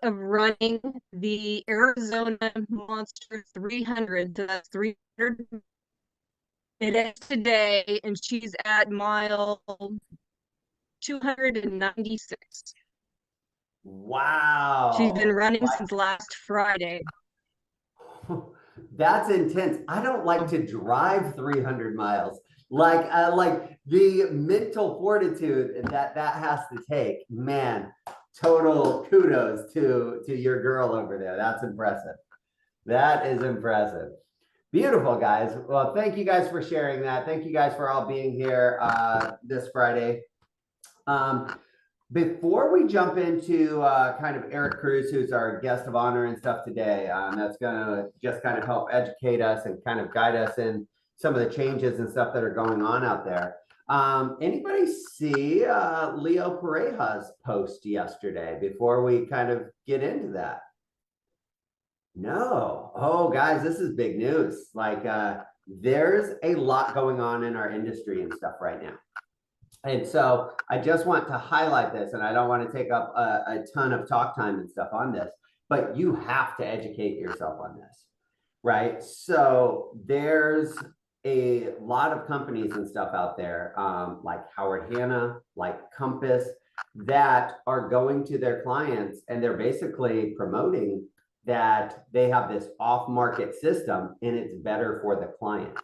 of running the Arizona Monster 300, the 300 minutes today, and she's at mile 296. She's been Wow. running since last Friday. That's intense. I don't like to drive 300 miles. Like the mental fortitude that has to take, man, total kudos to your girl over there. That's impressive. That is impressive. Beautiful, guys. Well, thank you guys for sharing that. Thank you guys for all being here this Friday. Before we jump into kind of Eric Cruz, who's our guest of honor and stuff today, that's going to just kind of help educate us and kind of guide us in some of the changes and stuff that are going on out there. Anybody see Leo Pareja's post yesterday before we kind of get into that? No. Oh, guys, this is big news. Like there's a lot going on in our industry and stuff right now. And so I just want to highlight this, and I don't want to take up a ton of talk time and stuff on this, but you have to educate yourself on this, right? So there's a lot of companies and stuff out there, like Howard Hanna, like Compass, that are going to their clients and they're basically promoting that they have this off-market system and it's better for the client.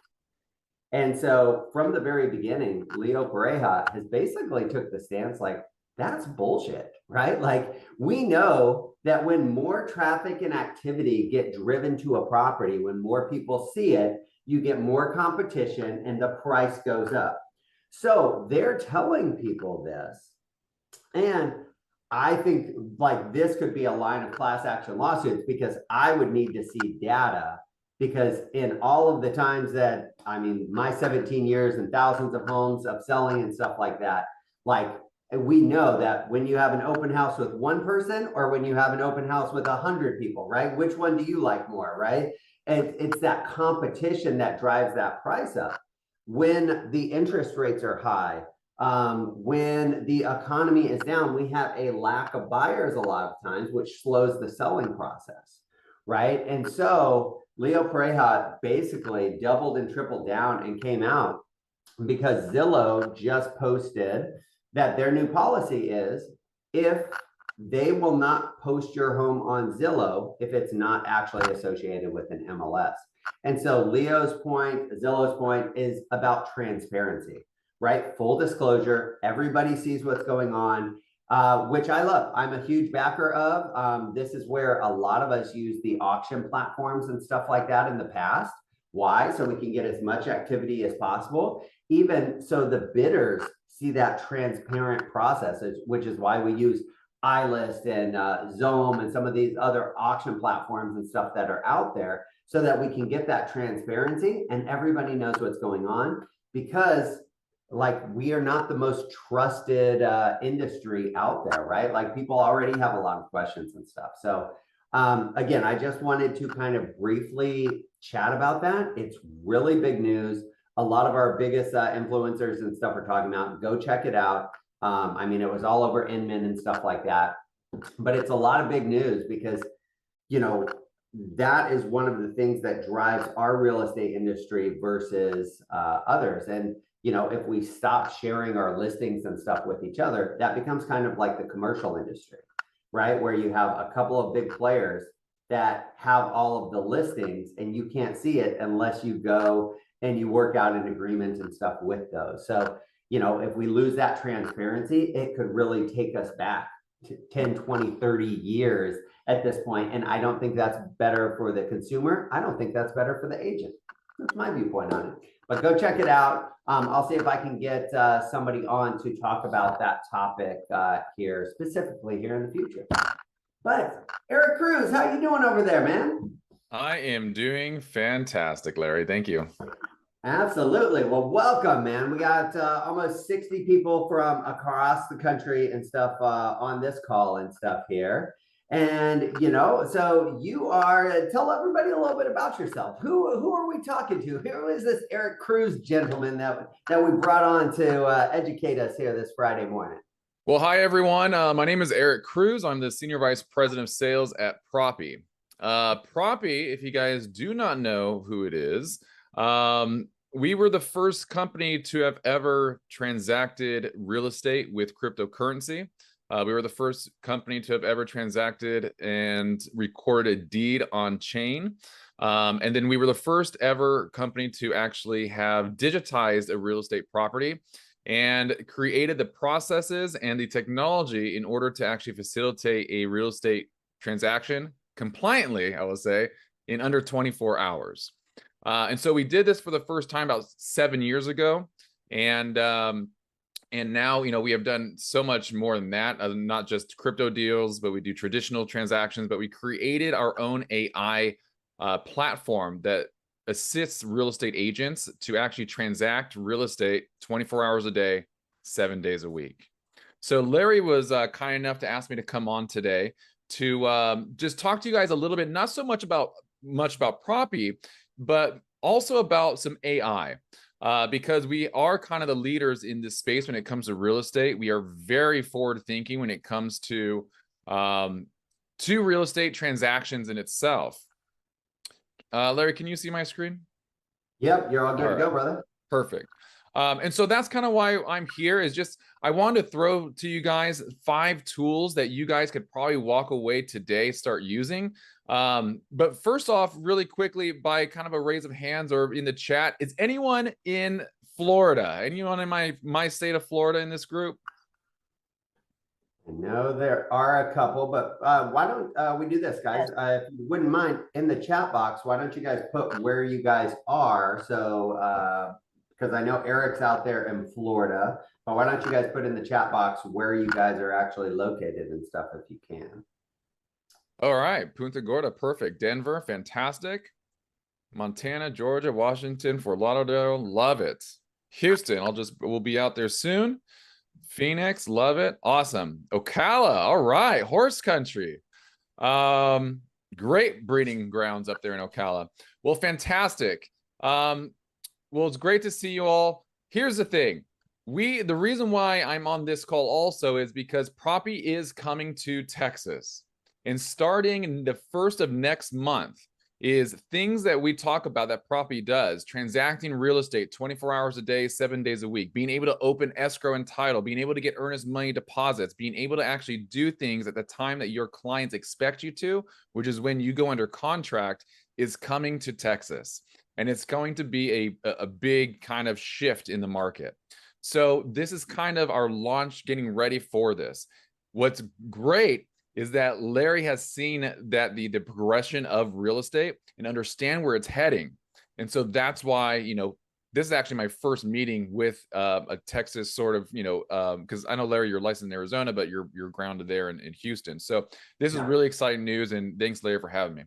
And so from the very beginning, Leo Pareja has basically took the stance like, that's bullshit, right? Like we know that when more traffic and activity get driven to a property, when more people see it, you get more competition and the price goes up. So they're telling people this. And I think like this could be a line of class action lawsuits because I would need to see data. Because in all of the times that, I mean, my 17 years and thousands of homes of selling and stuff like that, like we know that when you have an open house with one person or when you have an open house with 100 people, right? Which one do you like more, right? And it's that competition that drives that price up. When the interest rates are high, when the economy is down, we have a lack of buyers a lot of times, which slows the selling process, right? And so Leo Pareja basically doubled and tripled down and came out because Zillow just posted that their new policy is if they will not post your home on Zillow if it's not actually associated with an MLS. And so Leo's point, Zillow's point is about transparency, right? Full disclosure, everybody sees what's going on. Which I love. I'm a huge backer of. This is where a lot of us use the auction platforms and stuff like that in the past. Why? So we can get as much activity as possible. Even so the bidders see that transparent process, which is why we use iList and Zoom and some of these other auction platforms and stuff that are out there so that we can get that transparency and everybody knows what's going on because like we are not the most trusted industry out there, right? Like people already have a lot of questions and stuff. So again, I just wanted to kind of briefly chat about that. It's really big news. A lot of our biggest influencers and stuff are talking about. Go check it out. I mean, it was all over Inman and stuff like that. But it's a lot of big news because, you know, that is one of the things that drives our real estate industry versus others. And you know, if we stop sharing our listings and stuff with each other, that becomes kind of like the commercial industry, right? Where you have a couple of big players that have all of the listings and you can't see it unless you go and you work out an agreement and stuff with those. So, you know, if we lose that transparency, it could really take us back to 10, 20, 30 years at this point. And I don't think that's better for the consumer. I don't think that's better for the agent. That's my viewpoint on it. But go check it out. I'll see if I can get somebody on to talk about that topic here, specifically here in the future. But Eric Cruz, how you doing over there, man? I am doing fantastic, Larry. Thank you. Absolutely. Well, welcome, man. We got almost 60 people from across the country and stuff on this call and stuff here. And, you know, so you are, tell everybody a little bit about yourself. Who are we talking to? Who is this Eric Cruz gentleman that we brought on to educate us here this Friday morning? Well, hi, everyone. My name is Eric Cruz. I'm the Senior Vice President of Sales at Propy. Propy, if you guys do not know who it is, we were the first company to have ever transacted real estate with cryptocurrency. We were the first company to have ever transacted and recorded a deed on chain. And then we were the first ever company to actually have digitized a real estate property and created the processes and the technology in order to actually facilitate a real estate transaction compliantly, I will say, in under 24 hours. And so we did this for the first time about 7 years ago. And now, we have done so much more than that, not just crypto deals, but we do traditional transactions, but we created our own AI platform that assists real estate agents to actually transact real estate 24 hours a day, 7 days a week. So Larry was kind enough to ask me to come on today to just talk to you guys a little bit, not so much about Propy, but also about some AI. Because we are kind of the leaders in this space when it comes to real estate. We are very forward thinking when it comes to real estate transactions in itself. Larry, can you see my screen? Yep, you're all good to go, brother. Perfect. And so that's kind of why I'm here, is just I wanted to throw to you guys 5 tools that you guys could probably walk away today, start using. But first off, really quickly, by kind of a raise of hands or in the chat, is anyone in Florida? Anyone in my state of Florida in this group? I know there are a couple, but why don't we do this, guys? If you wouldn't mind, in the chat box, why don't you guys put where you guys are? So, because I know Eric's out there in Florida, but why don't you guys put in the chat box where you guys are actually located and stuff if you can. All right, Punta Gorda, perfect. Denver, fantastic. Montana, Georgia, Washington, Fort Lauderdale, love it. Houston, we'll be out there soon. Phoenix, love it. Awesome. Ocala, all right. Horse country. Great breeding grounds up there in Ocala. Well, fantastic. Well, it's great to see you all. Here's the thing. The reason why I'm on this call also is because Propy is coming to Texas. And starting in the 1st of next month is things that we talk about that Propy does: transacting real estate 24 hours a day, 7 days a week, being able to open escrow and title, being able to get earnest money deposits, being able to actually do things at the time that your clients expect you to, which is when you go under contract, is coming to Texas. And it's going to be a big kind of shift in the market. So this is kind of our launch, getting ready for this. What's great is that Larry has seen that the progression of real estate and understand where it's heading. And so that's why, this is actually my first meeting with a Texas sort of, because I know, Larry, you're licensed in Arizona, but you're grounded there in Houston. So this is really exciting news, and thanks, Larry, for having me.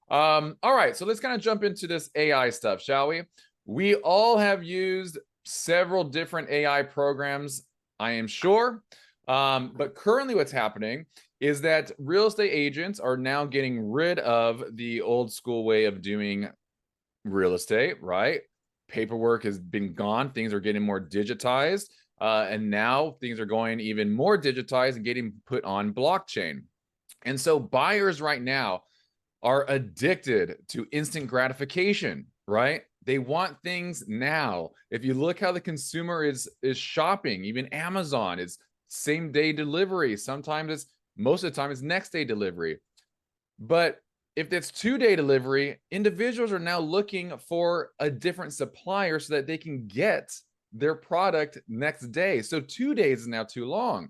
All right, so let's kind of jump into this AI stuff, shall we? We all have used several different AI programs, I am sure. But currently what's happening is that real estate agents are now getting rid of the old school way of doing real estate, right? Paperwork has been gone. Things are getting more digitized. And now things are going even more digitized and getting put on blockchain. And so buyers right now are addicted to instant gratification, right? They want things now. If you look how the consumer is shopping, even Amazon is same day delivery. Sometimes most of the time it's next day delivery. But if it's 2-day delivery, individuals are now looking for a different supplier so that they can get their product next day. So 2 days is now too long.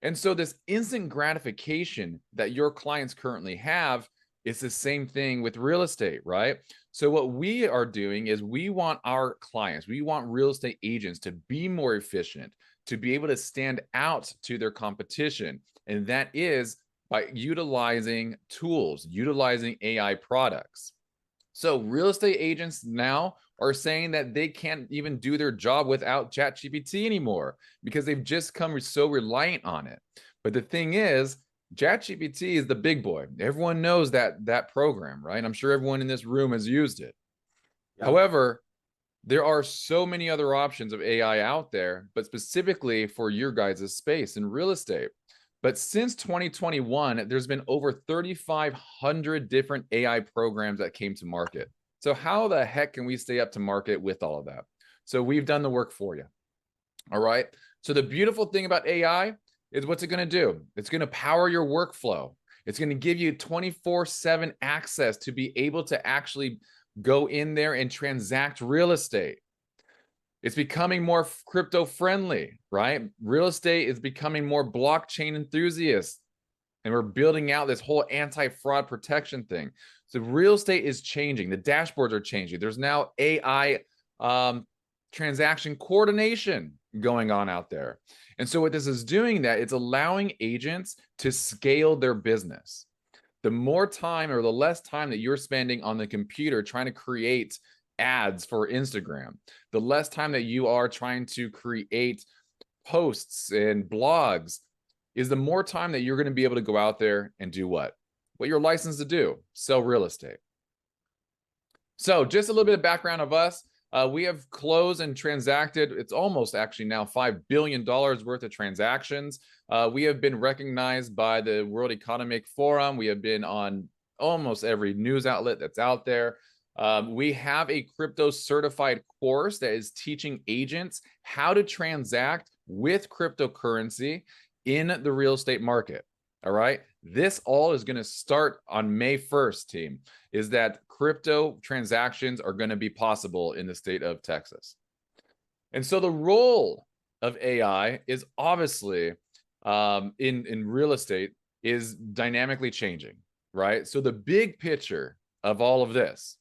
And so this instant gratification that your clients currently have, it's the same thing with real estate, right? So what we are doing is we want our clients, we want real estate agents to be more efficient, to be able to stand out to their competition. And that is by utilizing tools, utilizing AI products. So real estate agents now are saying that they can't even do their job without ChatGPT anymore because they've just come so reliant on it. But the thing is, ChatGPT is the big boy. Everyone knows that program, right? I'm sure everyone in this room has used it. Yep. However, There are so many other options of AI out there, but specifically for your guys' space in real estate. But since 2021, there's been over 3,500 different AI programs that came to market. So how the heck can we stay up to market with all of that? So we've done the work for you. All right. So the beautiful thing about AI is what's it going to do? It's going to power your workflow. It's going to give you 24/7 access to be able to actually go in there and transact real estate. It's becoming more crypto friendly, right? Real estate is becoming more blockchain enthusiast. And we're building out this whole anti-fraud protection thing. So real estate is changing. The dashboards are changing. There's now AI transaction coordination going on out there. And so what this is doing, that it's allowing agents to scale their business. The more time or the less time that you're spending on the computer trying to create ads for Instagram, the less time that you are trying to create posts and blogs, is the more time that you're going to be able to go out there and do what you're licensed to do: sell real estate. So just a little bit of background of us. We have closed and transacted, it's almost actually now $5 billion worth of transactions. We have been recognized by the World Economic Forum. We have been on almost every news outlet that's out there. We have a crypto certified course that is teaching agents how to transact with cryptocurrency in the real estate market. All right. This all is going to start on May 1st, team, is that crypto transactions are going to be possible in the state of Texas. And so the role of AI is obviously in real estate is dynamically changing, right? So the big picture of all of this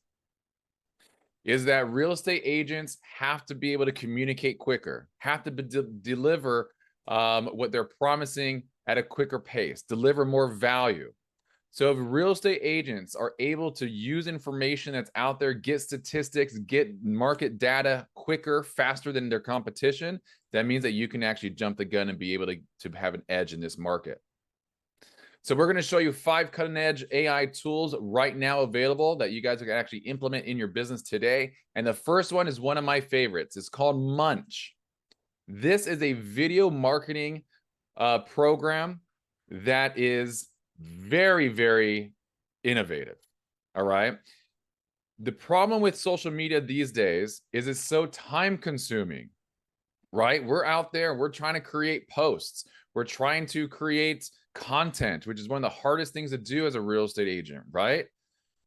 is that real estate agents have to be able to communicate quicker, have to deliver what they're promising at a quicker pace, deliver more value. So if real estate agents are able to use information that's out there, get statistics, get market data quicker, faster than their competition, that means that you can actually jump the gun and be able to have an edge in this market. So we're going to show you 5 cutting-edge AI tools right now available that you guys can actually implement in your business today. And the first one is one of my favorites. It's called Munch. This is a video marketing program that is very, very innovative. All right. The problem with social media these days is it's so time consuming, right? We're out there, we're trying to create posts. We're trying to create content, which is one of the hardest things to do as a real estate agent, right?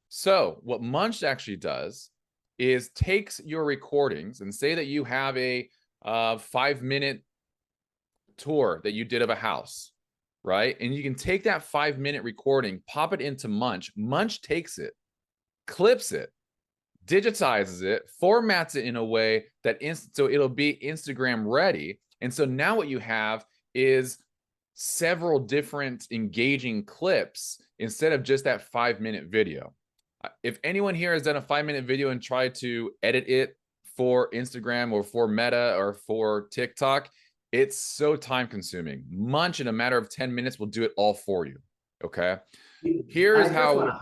So what Munch actually does is takes your recordings, and say that you have a 5-minute tour that you did of a house, right? And you can take that 5-minute recording, pop it into Munch. Munch takes it, clips it, digitizes it, formats it in a way that so it'll be Instagram ready. And so now what you have is several different engaging clips instead of just that 5-minute video. If anyone here has done a 5-minute video and tried to edit it for Instagram or for Meta or for TikTok, it's so time consuming. Munch in a matter of 10 minutes will do it all for you. Okay. Here's how.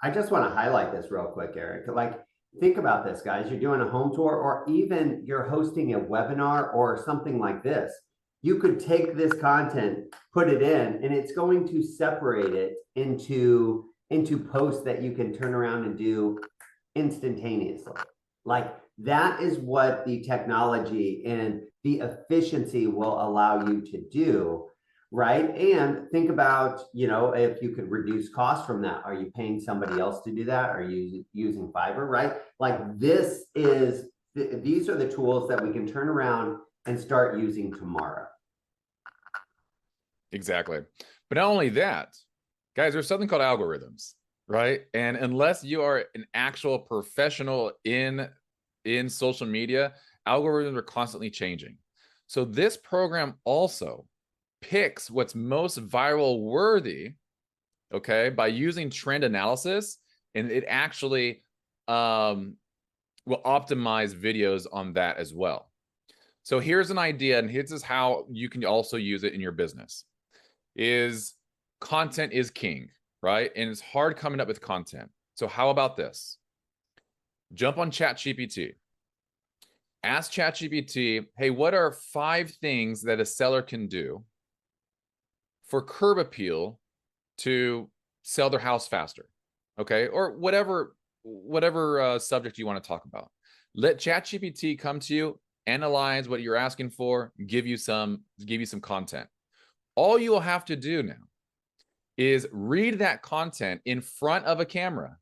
I just want to highlight this real quick, Eric. Like, think about this, guys. You're doing a home tour, or even you're hosting a webinar or something like this. You could take this content, put it in, and it's going to separate it into posts that you can turn around and do instantaneously. Like, that is what the technology and the efficiency will allow you to do, right? And think about, if you could reduce costs from that. Are you paying somebody else to do that? Are you using Fiverr, right? Like, these are the tools that we can turn around and start using tomorrow. Exactly. But not only that, guys, there's something called algorithms, right? And unless you are an actual professional in social media, algorithms are constantly changing. So this program also picks what's most viral worthy, okay, by using trend analysis, and it actually will optimize videos on that as well. So here's an idea, and here's how you can also use it in your business. Is content is king, right? And it's hard coming up with content. So how about this? Jump on ChatGPT. ask ChatGPT, hey, what are 5 things that a seller can do for curb appeal to sell their house faster? Okay, or whatever subject you want to talk about. Let ChatGPT come to you, analyze what you're asking for, give you some content. All you will have to do now is read that content in front of a camera.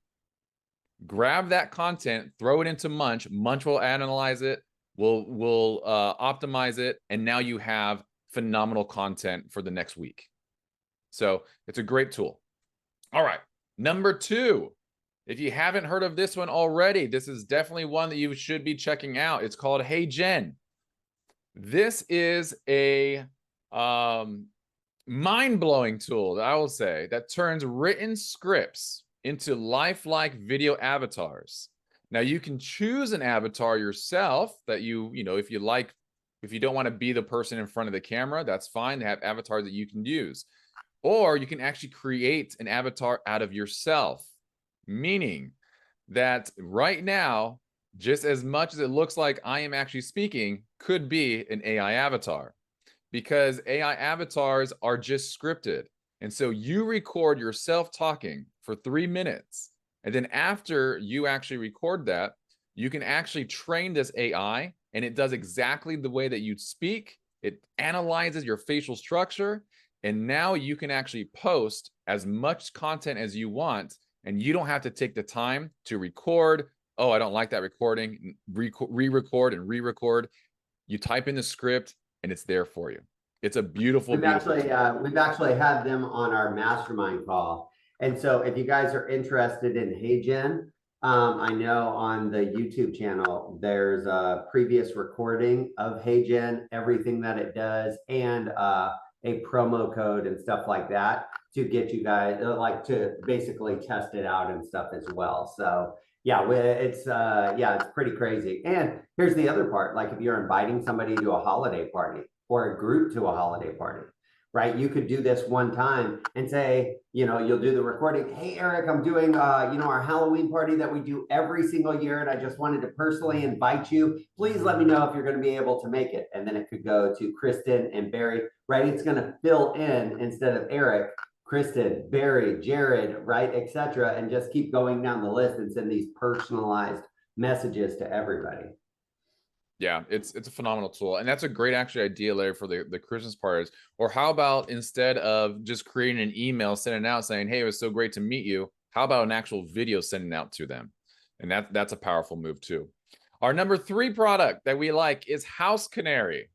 Grab that content, throw it into Munch. Munch will analyze it, will optimize it, and now you have phenomenal content for the next week. So it's a great tool. All right, number 2. If you haven't heard of this one already, this is definitely one that you should be checking out. It's called Hey Gen. This is a mind-blowing tool, I will say, that turns written scripts into lifelike video avatars. Now you can choose an avatar yourself that you know, if you don't want to be the person in front of the camera, that's fine. They have avatars that you can use. Or you can actually create an avatar out of yourself, meaning that right now, just as much as it looks like I am actually speaking, could be an AI avatar, because AI avatars are just scripted. And so you record yourself talking for 3 minutes. And then after you actually record that, you can actually train this AI, and it does exactly the way that you speak. It analyzes your facial structure. And now you can actually post as much content as you want, and you don't have to take the time to record. Oh, I don't like that recording. Re-record and re-record. You type in the script, and it's there for you. It's a beautiful, we've actually had them on our mastermind call. And so if you guys are interested in Hey Gen, I know on the YouTube channel, there's a previous recording of Hey Gen, everything that it does, and a promo code and stuff like that to get you guys like to basically test it out and stuff as well. So yeah, it's pretty crazy. And here's the other part, like if you're inviting somebody to a holiday party or a group to a holiday party, right? You could do this one time and say, you know, you'll do the recording. Hey, Eric, I'm doing, you know, our Halloween party that we do every single year. And I just wanted to personally invite you. Please let me know if you're going to be able to make it. And then it could go to Kristen and Barry, right? It's going to fill in instead of Eric, Kristen, Barry, Jared, right, etc., and just keep going down the list and send these personalized messages to everybody. Yeah, it's a phenomenal tool. And that's a great actually idea, Larry, for the Christmas parties. Or how about instead of just creating an email, sending out saying, hey, it was so great to meet you, how about an actual video sending out to them? And that's a powerful move too. Our number 3 product that we like is House Canary.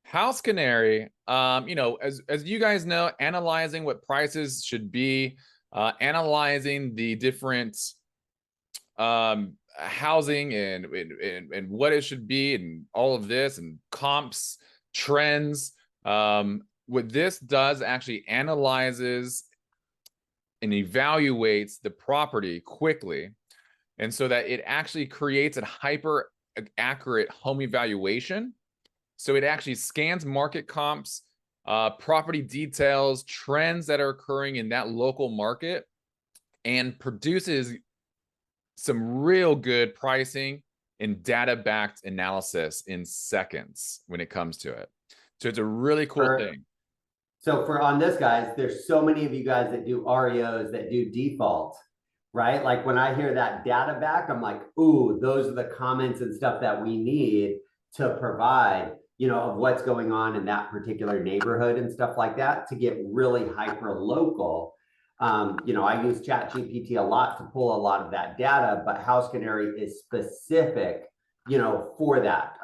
House Canary, you know, as you guys know, analyzing what prices should be, analyzing the different housing and what it should be, and all of this, and comps, trends. What this does actually analyzes and evaluates the property quickly, and so that it actually creates a hyper accurate home evaluation. So it actually scans market comps, property details, trends that are occurring in that local market, and produces some real good pricing and data-backed analysis in seconds when it comes to it. So it's a really cool thing. So for on this, guys, there's so many of you guys that do REOs that do default, right? Like when I hear that data back, I'm like, ooh, those are the comments and stuff that we need to provide, you know, of what's going on in that particular neighborhood and stuff like that to get really hyper local. You know, I use ChatGPT a lot to pull a lot of that data, but House Canary is specific, you know, for that.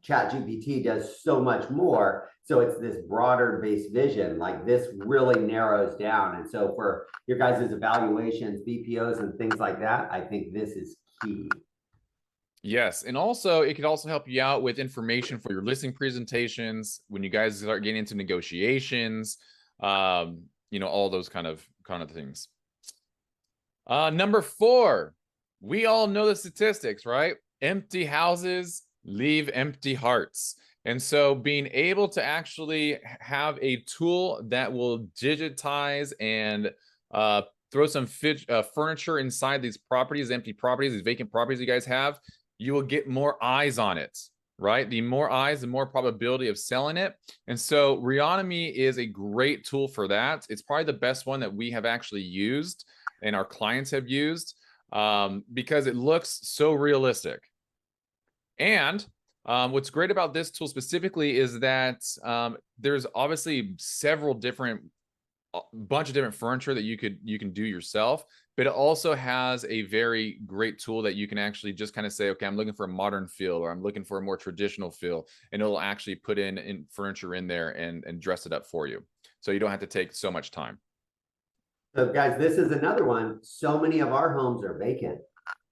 ChatGPT does so much more. So it's this broader based vision, like this really narrows down. And so for your guys' evaluations, BPOs and things like that, I think this is key. Yes, and also it could also help you out with information for your listing presentations when you guys start getting into negotiations, you know, all those kind of things. Number 4, we all know the statistics, right? Empty houses leave empty hearts. And so being able to actually have a tool that will digitize and throw some furniture inside these properties, empty properties, these vacant properties you guys have, you will get more eyes on it, right? The more eyes, the more probability of selling it. And so Reonomy is a great tool for that. It's probably the best one that we have actually used and our clients have used because it looks so realistic. And what's great about this tool specifically is that there's obviously several different bunch of different furniture that you can do yourself, but it also has a very great tool that you can actually just kind of say, okay, I'm looking for a modern feel, or I'm looking for a more traditional feel, and it'll actually put in furniture in there and dress it up for you, so you don't have to take so much time. So guys, this is another one. So many of our homes are vacant,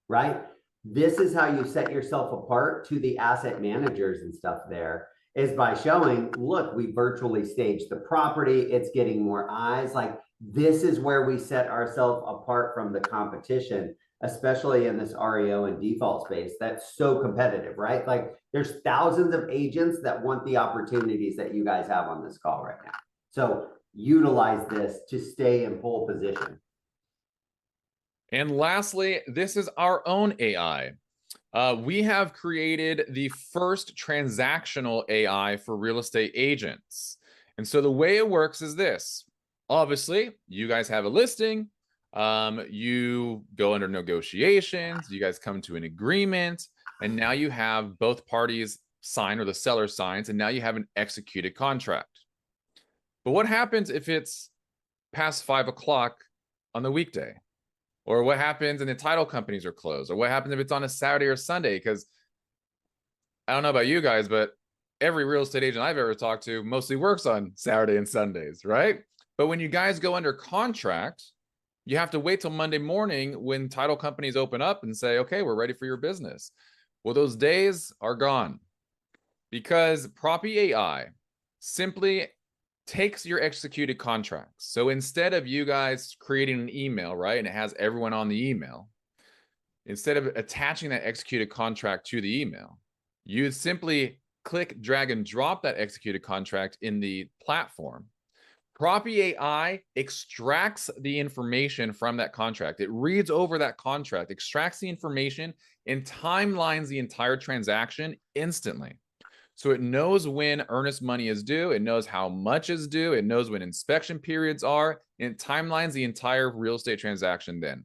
right? This is how you set yourself apart to the asset managers and stuff there, is by showing, look, we virtually staged the property. It's getting more eyes. Like, this is where we set ourselves apart from the competition, especially in this REO and default space. That's so competitive, right? Like, there's thousands of agents that want the opportunities that you guys have on this call right now. So utilize this to stay in pole position. And lastly, this is our own AI. We have created the first transactional AI for real estate agents. And so the way it works is this. Obviously, you guys have a listing. You go under negotiations. You guys come to an agreement. And now you have both parties sign, or the seller signs, and now you have an executed contract. But what happens if it's past 5 o'clock on the weekday? Or what happens and the title companies are closed? Or what happens if it's on a Saturday or Sunday? Because I don't know about you guys, but every real estate agent I've ever talked to mostly works on Saturday and Sundays, right? But when you guys go under contract, you have to wait till Monday morning when title companies open up and say, okay, we're ready for your business. Well, those days are gone, because Propy AI simply takes your executed contracts. So instead of you guys creating an email, right, and it has everyone on the email, instead of attaching that executed contract to the email, you simply click, drag, and drop that executed contract in the platform. Propy AI extracts the information from that contract. It reads over that contract, extracts the information, and timelines the entire transaction instantly. So it knows when earnest money is due. It knows how much is due. It knows when inspection periods are, and it timelines the entire real estate transaction then.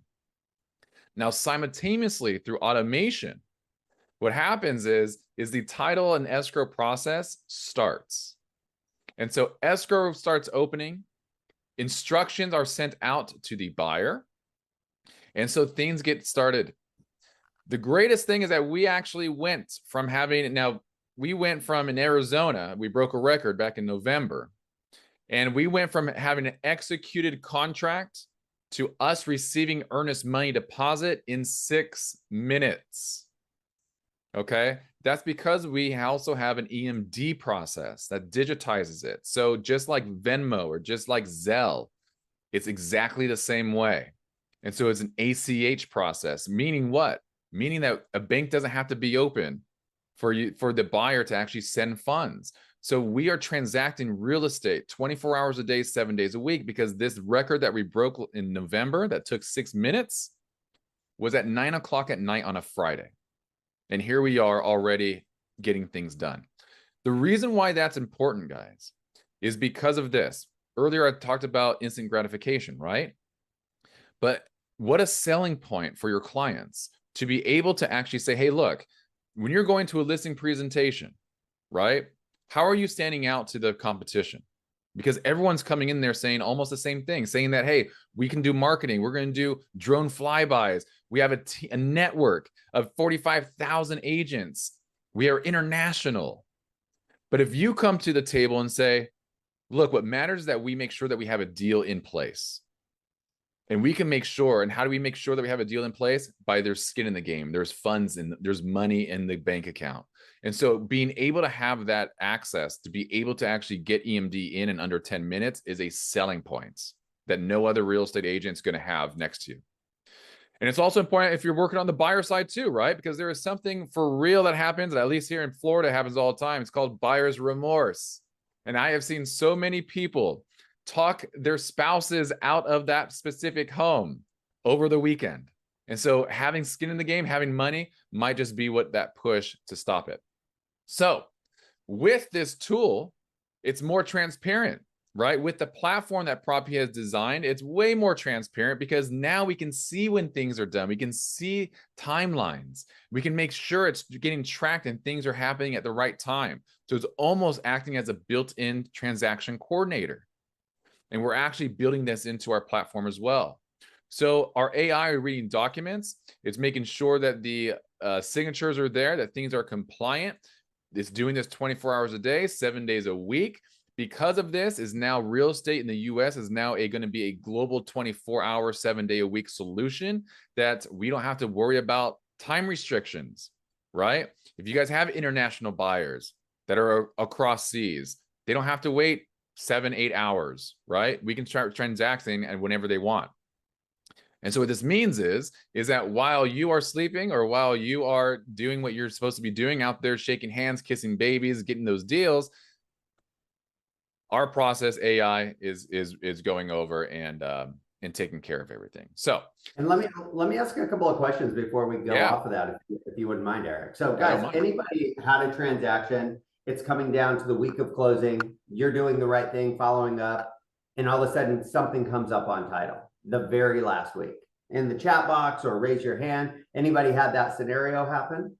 Now, simultaneously through automation, what happens is the title and escrow process starts. And so escrow starts opening. Instructions are sent out to the buyer. And so things get started. The greatest thing is that we actually went from having, now, we went from, in Arizona, we broke a record back in November, and we went from having an executed contract to us receiving earnest money deposit in 6 minutes. Okay, that's because we also have an EMD process that digitizes it. So just like Venmo or just like Zelle, it's exactly the same way. And so it's an ACH process, meaning what? Meaning that a bank doesn't have to be open for the buyer to actually send funds. So we are transacting real estate 24 hours a day, 7 days a week, because this record that we broke in November that took 6 minutes was at 9 o'clock at night on a Friday. And here we are already getting things done. The reason why that's important, guys, is because of this. Earlier, I talked about instant gratification, right? But what a selling point for your clients to be able to actually say, hey, look, when you're going to a listing presentation, right? How are you standing out to the competition? Because everyone's coming in there saying almost the same thing, saying that, hey, we can do marketing. We're going to do drone flybys. We have a network of 45,000 agents. We are international. But if you come to the table and say, look, what matters is that we make sure that we have a deal in place. And we can make sure, and how do we make sure that we have a deal in place? By there's skin in the game, there's funds, and there's money in the bank account. And so being able to have that access, to be able to actually get EMD in under 10 minutes is a selling point that no other real estate agent is going to have next to you. And it's also important if you're working on the buyer side too, right? Because there is something for real that happens, at least here in Florida, happens all the time. It's called buyer's remorse. And I have seen so many people talk their spouses out of that specific home over the weekend. And so having skin in the game, having money might just be what that push to stop it. So with this tool, it's more transparent, right? With the platform that Propy has designed, it's way more transparent because now we can see when things are done. We can see timelines. We can make sure it's getting tracked and things are happening at the right time. So it's almost acting as a built-in transaction coordinator. And we're actually building this into our platform as well. So our AI are reading documents. It's making sure that the signatures are there, that things are compliant. It's doing this 24 hours a day, 7 days a week. Because of this, is now real estate in the US is now going to be a global 24-hour, 7-day-a-week solution that we don't have to worry about time restrictions, right? If you guys have international buyers that are across seas, they don't have to wait 7-8 hours, right? We can start transacting and whenever they want. And so what this means is that while you are sleeping or while you are doing what you're supposed to be doing out there, shaking hands, kissing babies, getting those deals, our process AI is going over and taking care of everything. So, and let me ask you a couple of questions before we go off of that, if you wouldn't mind, Eric. So guys, anybody had a transaction, it's coming down to the week of closing, you're doing the right thing, following up, and all of a sudden something comes up on title the very last week. In the chat box or raise your hand, anybody had that scenario happen?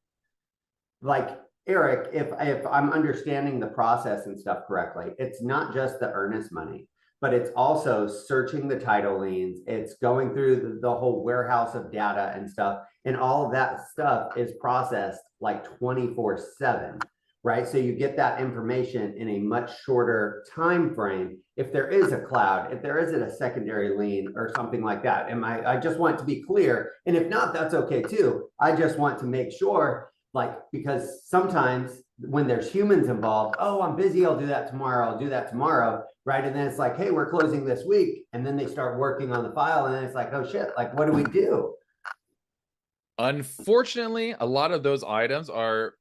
Like, Eric, if I'm understanding the process and stuff correctly, it's not just the earnest money, but it's also searching the title liens. It's going through the whole warehouse of data and stuff. And all of that stuff is processed like 24/7, right? So you get that information in a much shorter time frame. If there is a cloud, if there isn't a secondary lien or something like that. I just want to be clear. And if not, that's okay too. I just want to make sure, like, because sometimes when there's humans involved, oh, I'm busy, I'll do that tomorrow, I'll do that tomorrow, right? And then it's like, hey, we're closing this week. And then they start working on the file and then it's like, oh shit, like, what do we do? Unfortunately, a lot of those items are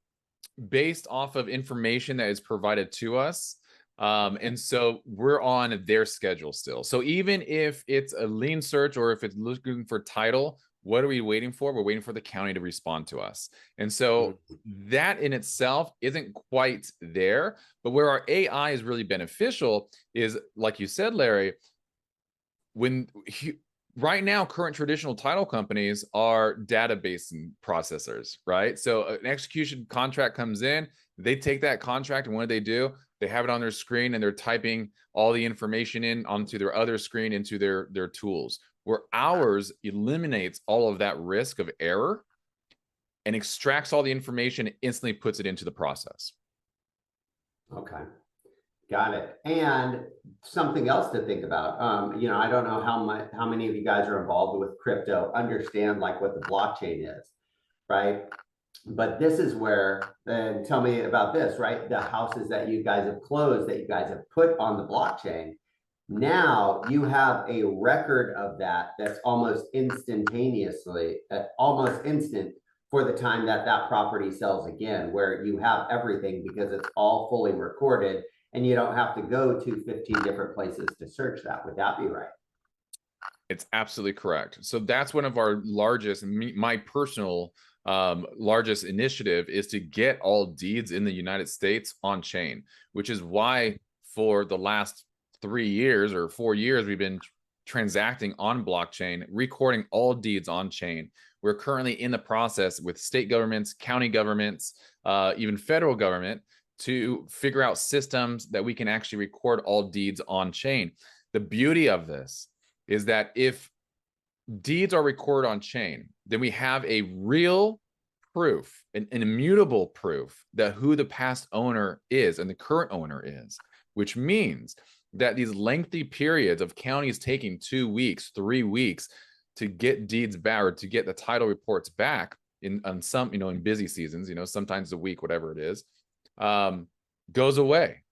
based off of information that is provided to us. And so we're on their schedule still. So even if it's a lien search or if it's looking for title, what are we waiting for? We're waiting for the county to respond to us. And so that in itself isn't quite there. But where our AI is really beneficial is, like you said, Larry, right now, current traditional title companies are database processors, right? So an execution contract comes in, they take that contract, and what do? They have it on their screen and they're typing all the information in onto their other screen into their tools. Where ours eliminates all of that risk of error and extracts all the information and instantly puts it into the process. Okay. Got it. And something else to think about, I don't know how many of you guys are involved with crypto, understand like what the blockchain is, right? But this is where, and tell me about this, right? The houses that you guys have closed, that you guys have put on the blockchain, now you have a record of that's almost instantaneously, almost instant for the time that property sells again, where you have everything because it's all fully recorded and you don't have to go to 15 different places to search that. Would that be right? It's absolutely correct. So that's one of our largest, my personal largest initiative is to get all deeds in the United States on chain, which is why for the last 3 years or 4 years, we've been transacting on blockchain, recording all deeds on chain. We're currently in the process with state governments, county governments, even federal government to figure out systems that we can actually record all deeds on chain. The beauty of this is that if deeds are recorded on chain, then we have a real proof, an immutable proof that who the past owner is and the current owner is, which means that these lengthy periods of counties taking 2 weeks, 3 weeks to get deeds back or to get the title reports back on some, in busy seasons, sometimes a week, whatever it is, goes away.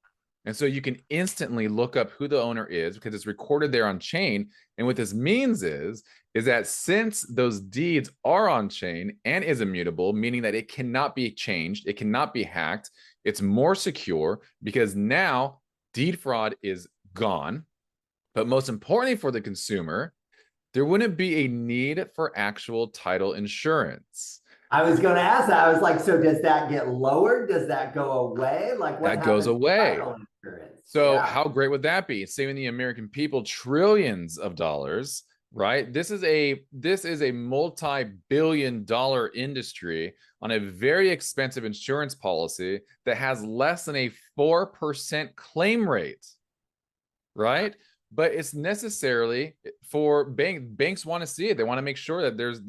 And so you can instantly look up who the owner is because it's recorded there on chain. And what this means is that since those deeds are on chain and is immutable, meaning that it cannot be changed, it cannot be hacked, it's more secure because now deed fraud is gone. But most importantly for the consumer, there wouldn't be a need for actual title insurance. I was going to ask that. I was like, so does that get lowered? Does that go away? Like what That goes happens to away. title insurance? So Yeah. how great would that be? Saving the American people trillions of dollars, right? This is a multi-billion-dollar industry on a very expensive insurance policy that has less than a 4% claim rate, right? But it's necessarily for banks want to see it. They want to make sure that there's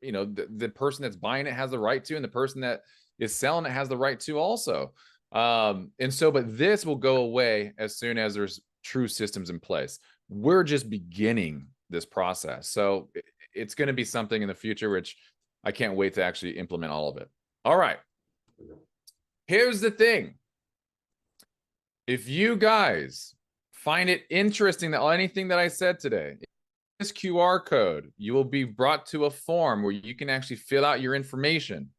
you know, the person that's buying it has the right to, and the person that is selling it has the right to also. And so, but this will go away as soon as there's true systems in place. We're just beginning this process. So it's going to be something in the future, which I can't wait to actually implement all of it. All right. Here's the thing. If you guys find it interesting that anything that I said today, this QR code, you will be brought to a form where you can actually fill out your information.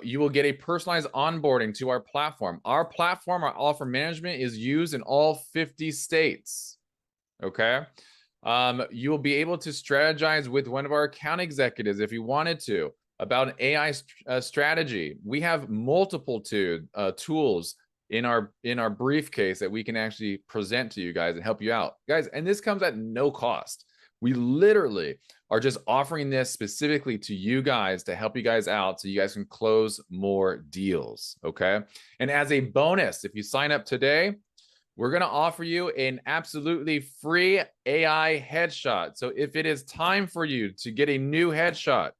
You will get a personalized onboarding to our platform. Our platform, our offer management, is used in all 50 states. Okay. You will be able to strategize with one of our account executives if you wanted to about an AI strategy. We have multiple tools in our briefcase that we can actually present to you guys and help you out, guys. And this comes at no cost. We literally are just offering this specifically to you guys to help you guys out so you guys can close more deals. Okay. And as a bonus, if you sign up today, we're going to offer you an absolutely free AI headshot. So if it is time for you to get a new headshot,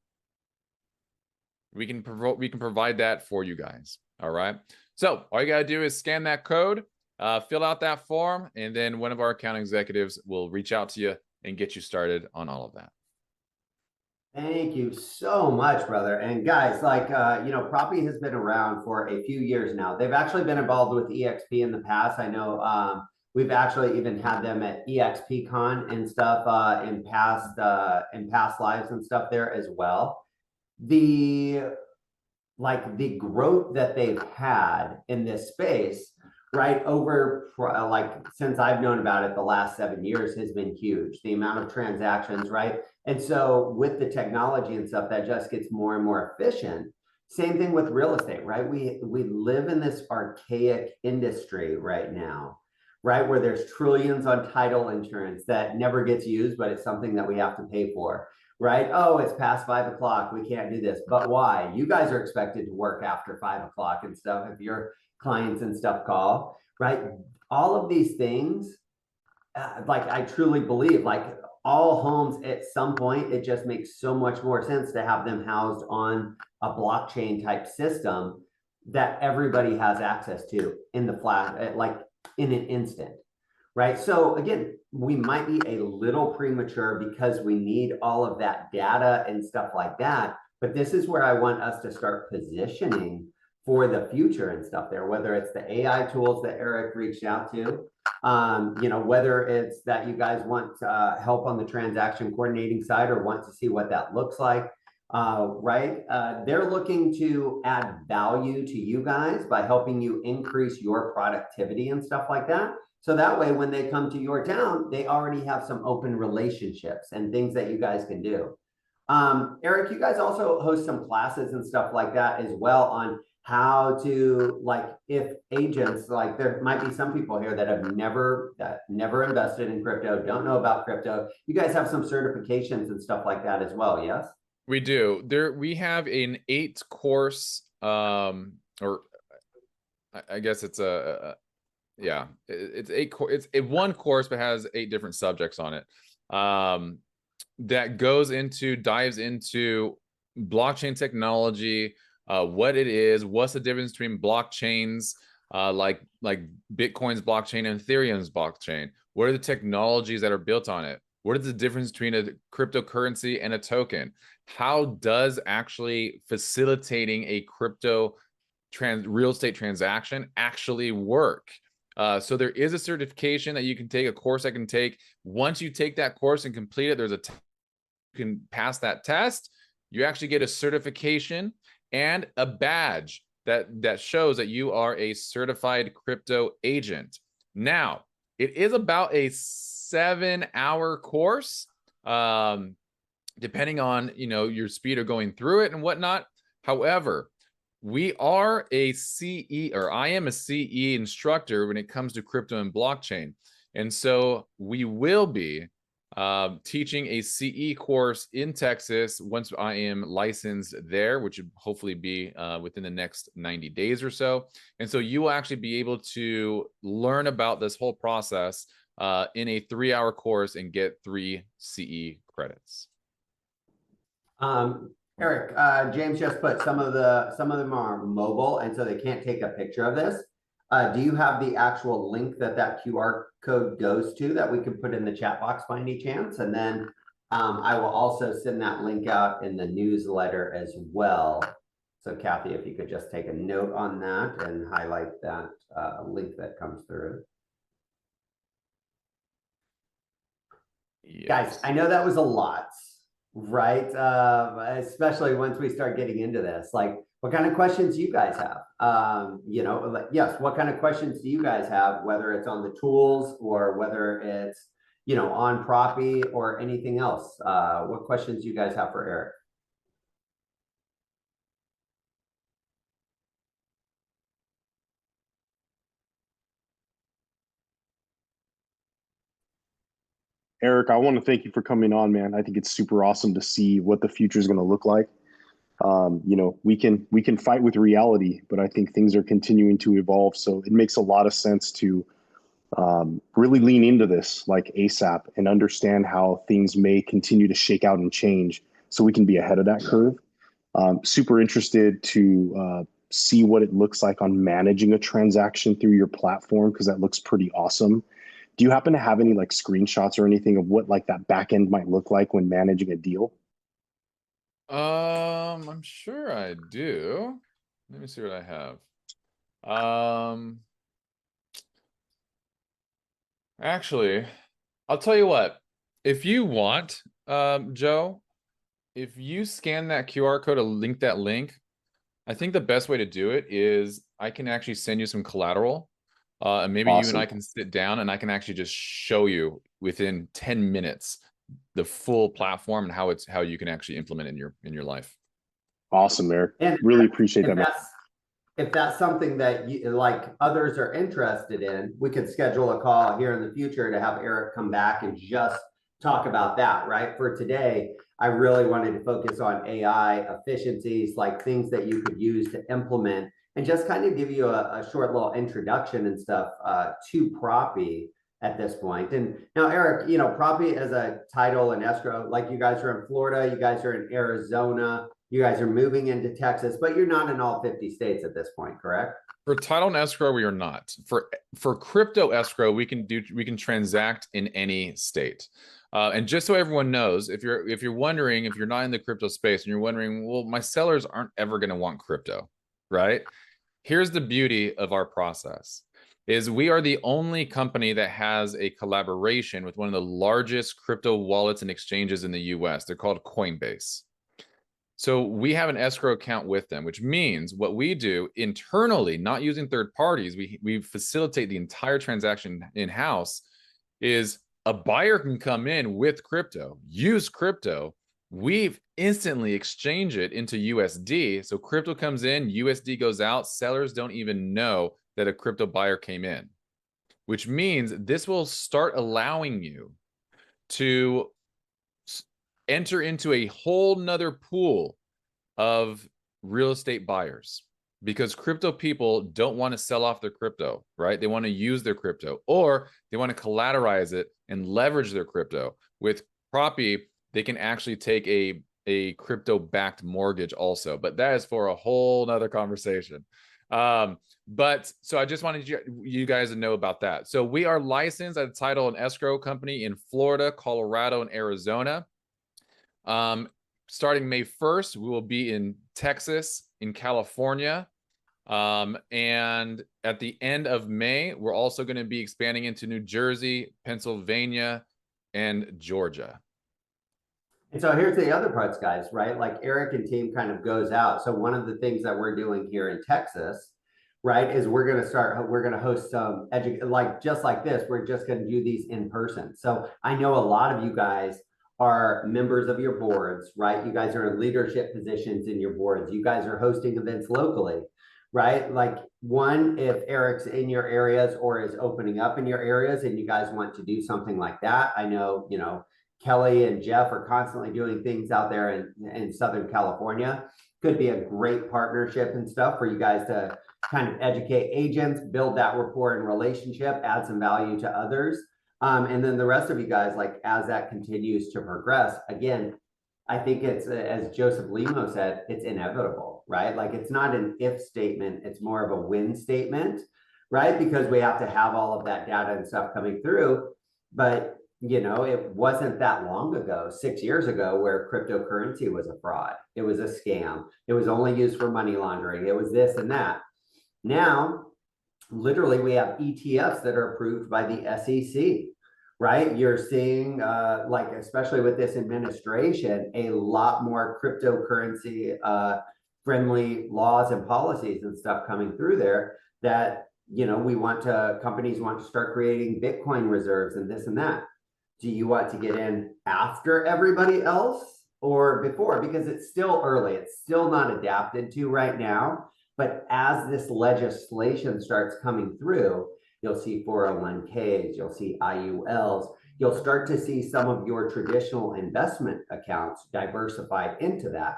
we can provide that for you guys. All right. So all you got to do is scan that code, fill out that form, and then one of our account executives will reach out to you and get you started on all of that. Thank you so much, brother. And guys, like, you know, Propy has been around for a few years now. They've actually been involved with EXP in the past. I know we've actually even had them at EXPCon and stuff in past lives and stuff there as well. The growth that they've had in this space, right, over like since I've known about it, the last 7 years has been huge. The amount of transactions, right? And so with the technology and stuff, that just gets more and more efficient. Same thing with real estate, right? We live in this archaic industry right now, right? Where there's trillions on title insurance that never gets used, but it's something that we have to pay for, right? Oh, it's past 5 o'clock. We can't do this. But why? You guys are expected to work after 5 o'clock and stuff if your clients and stuff call, right? All of these things, like I truly believe, like all homes at some point, it just makes so much more sense to have them housed on a blockchain type system that everybody has access to in the flash, like in an instant, right? So again, we might be a little premature because we need all of that data and stuff like that. But this is where I want us to start positioning for the future and stuff there, whether it's the AI tools that Eric reached out to, you know, whether it's that you guys want help on the transaction coordinating side or want to see what that looks like, right? They're looking to add value to you guys by helping you increase your productivity and stuff like that. So that way, when they come to your town, they already have some open relationships and things that you guys can do. Eric, you guys also host some classes and stuff like that as well on how to, like, if agents, like there might be some people here that have never invested in crypto, don't know about crypto. You guys have some certifications and stuff like that as well, yes? We do. We have an 8-course, or I guess it's yeah, it's 8 it's one course, but has 8 different subjects on it. That dives into blockchain technology, what it is, what's the difference between blockchains, like Bitcoin's blockchain and Ethereum's blockchain. What are the technologies that are built on it? What is the difference between a cryptocurrency and a token? How does actually facilitating a crypto real estate transaction actually work? So there is a certification that you can take, a course I can take. Once you take that course and complete it, there's a you can pass that test. You actually get a certification and a badge that shows that you are a certified crypto agent. Now, it is about a 7-hour course, depending on, you know, your speed of going through it and whatnot. However, we are a CE, or I am a CE instructor when it comes to crypto and blockchain. And so we will be teaching a CE course in Texas once I am licensed there, which would hopefully be within the next 90 days or so. And so you will actually be able to learn about this whole process in a 3-hour course and get 3 CE credits. Eric, James just put some of them are mobile, and so they can't take a picture of this. Do you have the actual link that QR code goes to that we can put in the chat box by any chance? And then I will also send that link out in the newsletter as well. So Kathy, if you could just take a note on that and highlight that link that comes through. Yes. Guys, I know that was a lot, right? Especially once we start getting into this, like, what kind of questions do you guys have? You know, yes, what kind of questions do you guys have, whether it's on the tools or whether it's, you know, on Propy or anything else? What questions do you guys have for Eric? Eric, I want to thank you for coming on, man. I think it's super awesome to see what the future is going to look like. You know, we can fight with reality, but I think things are continuing to evolve. So it makes a lot of sense to really lean into this like ASAP and understand how things may continue to shake out and change so we can be ahead of that curve. Super interested to see what it looks like on managing a transaction through your platform, because that looks pretty awesome. Do you happen to have any like screenshots or anything of what like that back end might look like when managing a deal? I'm sure I do. Let me see what I have. Actually, I'll tell you what. If you want, Joe, if you scan that QR code or link that link, I think the best way to do it is I can actually send you some collateral. And maybe you and I can sit down and I can actually just show you within 10 minutes the full platform and how you can actually implement it in your life. Awesome, Eric. And really appreciate that. If that's something that you like others are interested in, we could schedule a call here in the future to have Eric come back and just talk about that, right? For today, I really wanted to focus on AI efficiencies, like things that you could use to implement, and just kind of give you a short little introduction and stuff to Propy at this point. And now, Eric, you know, Propy as a title and escrow, like you guys are in Florida, you guys are in Arizona, you guys are moving into Texas, but you're not in all 50 states at this point, correct? For title and escrow, we are not. For crypto escrow, we can transact in any state. And just so everyone knows, if you're wondering, if you're not in the crypto space and you're wondering, well, my sellers aren't ever going to want crypto, right? Here's the beauty of our process. Is we are the only company that has a collaboration with one of the largest crypto wallets and exchanges in the US. They're called Coinbase. So we have an escrow account with them, which means what we do internally, not using third parties, we facilitate the entire transaction in-house. Is a buyer can come in with crypto, use crypto, we've instantly exchange it into USD. So crypto comes in, USD goes out, sellers don't even know that a crypto buyer came in, which means this will start allowing you to enter into a whole nother pool of real estate buyers, because crypto people don't want to sell off their crypto, right? They want to use their crypto, or they want to collateralize it and leverage their crypto. With Propy, they can actually take a crypto backed mortgage also, but that is for a whole nother conversation. But so I just wanted you guys to know about that. So we are licensed as a title and escrow company in Florida, Colorado, and Arizona. Starting May 1st, we will be in Texas, in California. And at the end of May, we're also going to be expanding into New Jersey, Pennsylvania, and Georgia. And so here's the other parts, guys, right? Like Eric and team kind of goes out. So one of the things that we're doing here in Texas, right, is we're going to host some just like this. We're just going to do these in person. So I know a lot of you guys are members of your boards, right? You guys are in leadership positions in your boards. You guys are hosting events locally, right? Like one, if Eric's in your areas or is opening up in your areas and you guys want to do something like that, I know, Kelly and Jeff are constantly doing things out there in Southern California. Could be a great partnership and stuff for you guys to kind of educate agents, build that rapport and relationship, add some value to others. And then the rest of you guys, like as that continues to progress, again, I think it's, as Joseph Limo said, it's inevitable, right? Like it's not an if statement, it's more of a when statement, right? Because we have to have all of that data and stuff coming through. But, it wasn't that long ago, 6 years ago, where cryptocurrency was a fraud. It was a scam. It was only used for money laundering. It was this and that. Now, literally, we have ETFs that are approved by the SEC, right? You're seeing, especially with this administration, a lot more cryptocurrency friendly laws and policies and stuff coming through there that, companies want to start creating Bitcoin reserves and this and that. Do you want to get in after everybody else or before? Because it's still early. It's still not adapted to right now. But as this legislation starts coming through, you'll see 401ks, you'll see IULs, you'll start to see some of your traditional investment accounts diversified into that.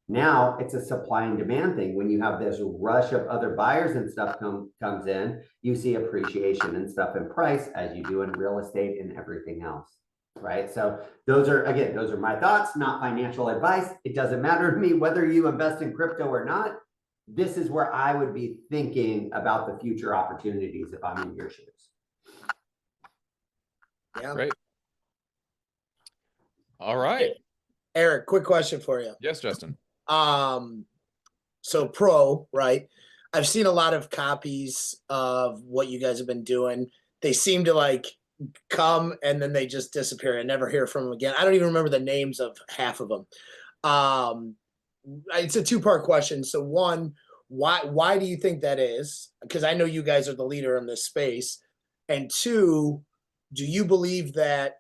Now it's a supply and demand thing. When you have this rush of other buyers and stuff comes in, you see appreciation and stuff in price as you do in real estate and everything else, right? So those are my thoughts, not financial advice. It doesn't matter to me whether you invest in crypto or not. This is where I would be thinking about the future opportunities if I'm in your shoes. Yeah. Great. All right. Eric, quick question for you. Yes, Justin. So Pro, right? I've seen a lot of copies of what you guys have been doing. They seem to come and then they just disappear. I never hear from them again. I don't even remember the names of half of them. It's a two-part question. So one, why do you think that is? Because I know you guys are the leader in this space. And two, do you believe that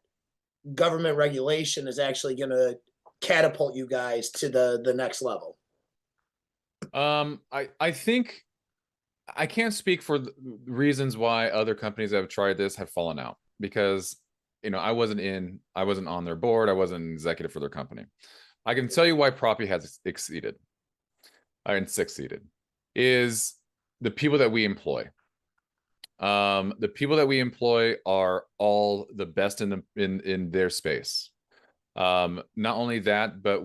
government regulation is actually going to catapult you guys to the next level? I think I can't speak for the reasons why other companies that have tried this have fallen out, because I wasn't on their board, I wasn't an executive for their company. I can tell you why Propy has succeeded is the people that we employ. The people that we employ are all the best in their space. Not only that, but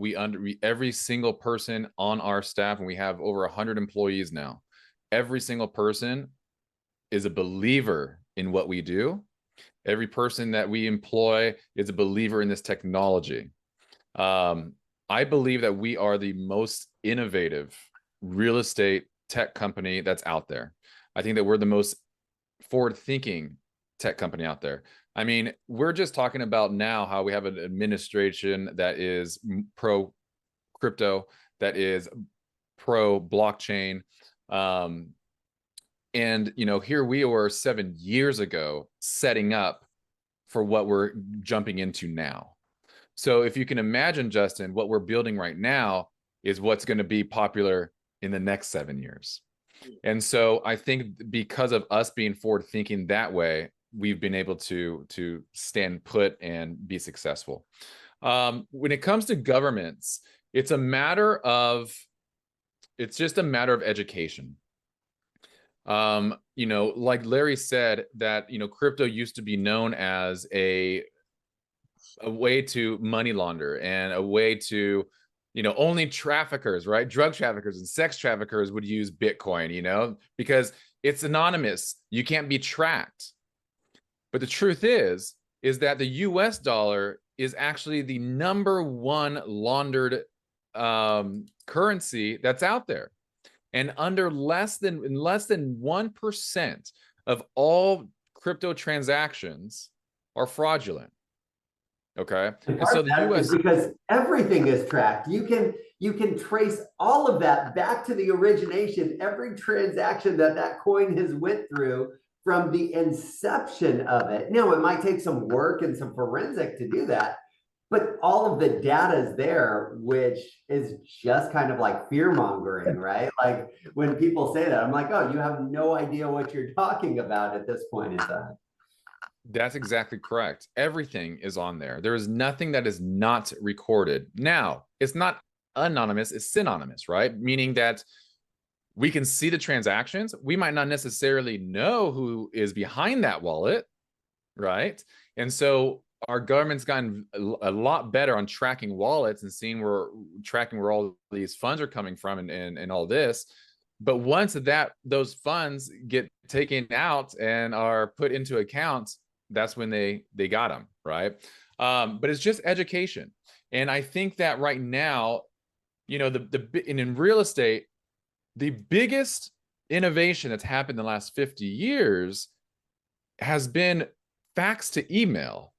every single person on our staff, and we have over 100 employees now, every single person is a believer in what we do. Every person that we employ is a believer in this technology. I believe that we are the most innovative real estate tech company that's out there. I think that we're the most forward-thinking tech company out there. I mean, we're just talking about now how we have an administration that is pro crypto, that is pro blockchain. And, here we were 7 years ago setting up for what we're jumping into now. So if you can imagine, Justin, what we're building right now is what's going to be popular in the next 7 years. And so I think because of us being forward thinking that way, we've been able to stand put and be successful. When it comes to governments, it's just a matter of education. Like Larry said, that crypto used to be known as a way to money launder and a way to only traffickers, right? Drug traffickers and sex traffickers would use Bitcoin, because it's anonymous. You can't be tracked. But the truth is that the US dollar is actually the #1 laundered currency that's out there. And under less than 1% of all crypto transactions are fraudulent. Okay. And so the US, because everything is tracked. You you can trace all of that back to the origination, every transaction that coin has went through from the inception of it. Now, it might take some work and some forensic to do that, but all of the data is there, which is just kind of like fear mongering, right? Like when people say that, I'm like, oh, you have no idea what you're talking about at this point in time. That's exactly correct. Everything is on there. There is nothing that is not recorded. Now, it's not anonymous, it's synonymous, right? Meaning that we can see the transactions. We might not necessarily know who is behind that wallet, right? And so our government's gotten a lot better on tracking wallets and seeing where all these funds are coming from and all this. But once those funds get taken out and are put into accounts, that's when they got them, right? But it's just education. And I think that right now, you know, in real estate, the biggest innovation that's happened in the last 50 years has been fax to email.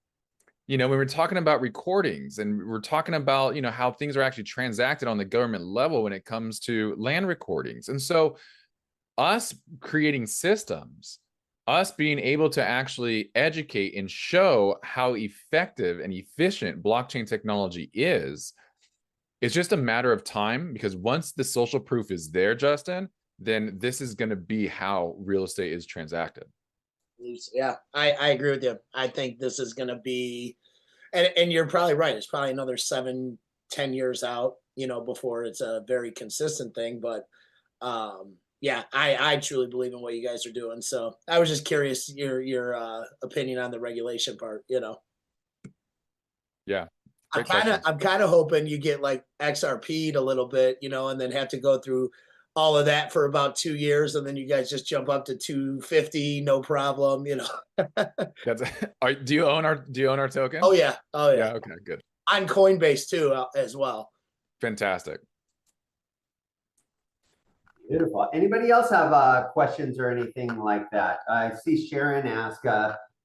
You know, when we're talking about recordings and we're talking about, you know, how things are actually transacted on the government level when it comes to land recordings. And so us creating systems, us being able to actually educate and show how effective and efficient blockchain technology is, it's just a matter of time, because once the social proof is there, Justin, then this is going to be how real estate is transacted. Yeah, I agree with you. I think this is going to be, and you're probably right. It's probably another 7-10 years out, you know, before it's a very consistent thing. But yeah, I truly believe in what you guys are doing. So I was just curious your opinion on the regulation part, you know. Yeah. I'm kind of hoping you get like XRP'd a little bit, you know, and then have to go through all of that for about 2 years, and then you guys just jump up to 250, no problem, you know. Do you own our token? Oh yeah. Yeah. Okay. Good. On Coinbase too, as well. Fantastic. Beautiful. Anybody else have questions or anything like that? I see Sharon ask,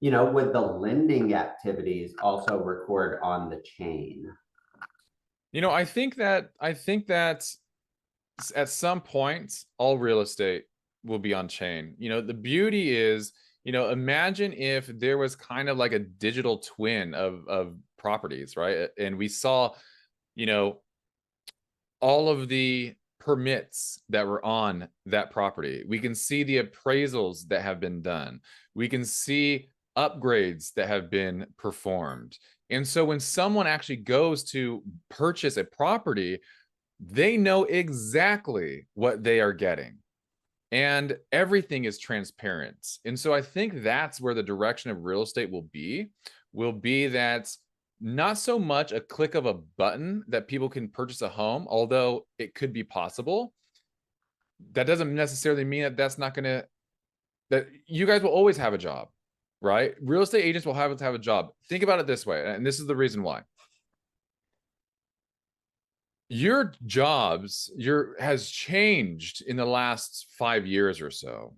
you know, would the lending activities also record on the chain? You know, I think that at some point, all real estate will be on chain. You know, the beauty is, you know, imagine if there was kind of like a digital twin of properties, right? And we saw, you know, all of the permits that were on that property. We can see the appraisals that have been done. We can see upgrades that have been performed. And so when someone actually goes to purchase a property, they know exactly what they are getting, and everything is transparent. And so I think that's where the direction of real estate will be that not so much a click of a button that people can purchase a home, although it could be possible. That doesn't necessarily mean that you guys will always have a job, right? Real estate agents will have a job. Think about it this way, and this is the reason why. Your jobs has changed in the last 5 years or so.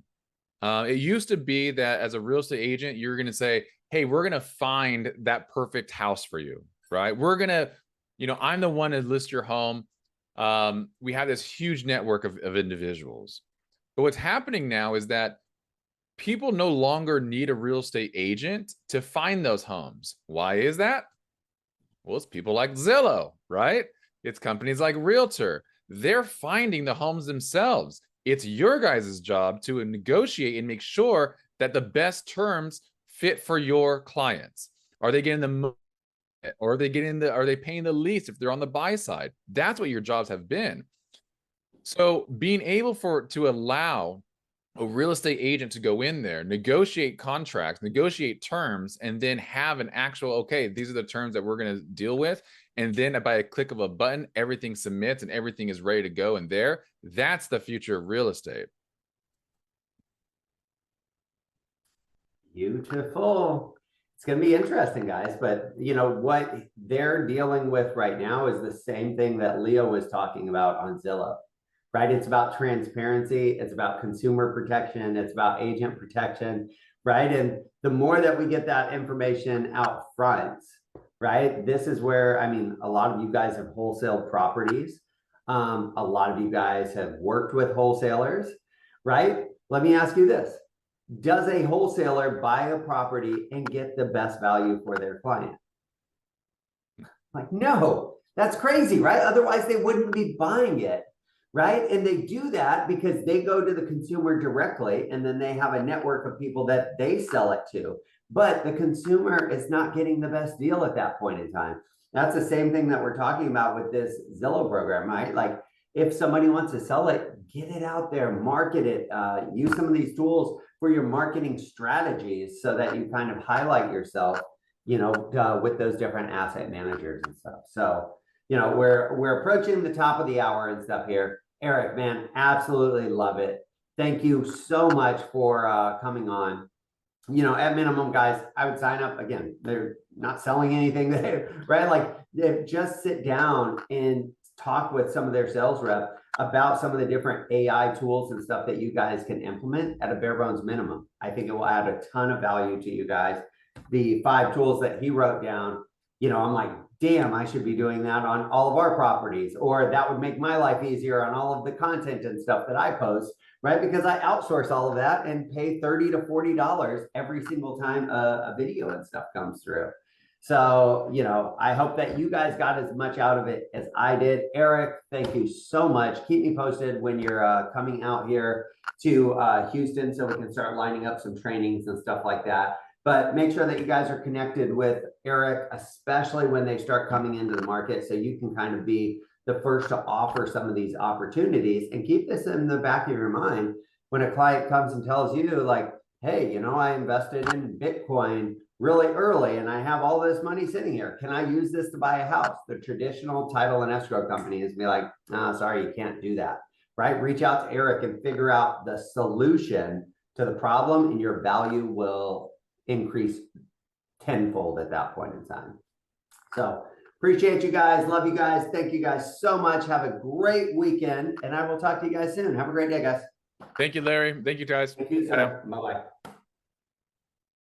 It used to be that as a real estate agent, you're going to say, hey, we're going to find that perfect house for you, right? We're going to, you know, I'm the one to list your home. We have this huge network of individuals. But what's happening now is that people no longer need a real estate agent to find those homes. Why is that? Well, it's people like Zillow, right? It's companies like Realtor. They're finding the homes themselves. It's your guys' job to negotiate and make sure that the best terms fit for your clients. Are they getting the most, or are they paying the least if they're on the buy side? That's what your jobs have been. So being able to allow a real estate agent to go in there, negotiate contracts, negotiate terms, and then have an actual, okay, these are the terms that we're going to deal with. And then by a click of a button, everything submits and everything is ready to go in there. That's the future of real estate. Beautiful. It's going to be interesting, guys. But, you know, what they're dealing with right now is the same thing that Leo was talking about on Zillow, right? It's about transparency. It's about consumer protection. It's about agent protection, right? And the more that we get that information out front, right? This is where, I mean, a lot of you guys have wholesaled properties. A lot of you guys have worked with wholesalers, right? Let me ask you this. Does a wholesaler buy a property and get the best value for their client? Like, no, that's crazy, right? Otherwise, they wouldn't be buying it, right? And they do that because they go to the consumer directly, and then they have a network of people that they sell it to. But the consumer is not getting the best deal at that point in time. That's the same thing that we're talking about with this Zillow program, right? Like, if somebody wants to sell it, get it out there, market it, use some of these tools for your marketing strategies so that you kind of highlight yourself, you know, with those different asset managers and stuff. So, you know, we're approaching the top of the hour and stuff here. Eric, man, absolutely love it. Thank you so much for coming on. You know, at minimum, guys, I would sign up. Again, they're not selling anything there, right? Like, they just sit down and talk with some of their sales rep about some of the different AI tools and stuff that you guys can implement at a bare bones minimum. I think it will add a ton of value to you guys. The 5 tools that he wrote down, you know, I'm like, damn, I should be doing that on all of our properties, or that would make my life easier on all of the content and stuff that I post, right? Because I outsource all of that and pay $30 to $40 every single time a video and stuff comes through. So, you know, I hope that you guys got as much out of it as I did. Eric, thank you so much. Keep me posted when you're coming out here to Houston so we can start lining up some trainings and stuff like that. But make sure that you guys are connected with Eric, especially when they start coming into the market, so you can kind of be the first to offer some of these opportunities. And keep this in the back of your mind when a client comes and tells you, like, hey, you know, I invested in Bitcoin really early and I have all this money sitting here. Can I use this to buy a house? The traditional title and escrow company is be like, no, sorry, you can't do that, right? Reach out to Eric and figure out the solution to the problem, and your value will increase tenfold at that point in time. So appreciate you guys. Love you guys. Thank you guys so much. Have a great weekend, and I will talk to you guys soon. Have a great day, guys. Thank you, Larry. Thank you, guys. Thank you, sir. Bye-bye.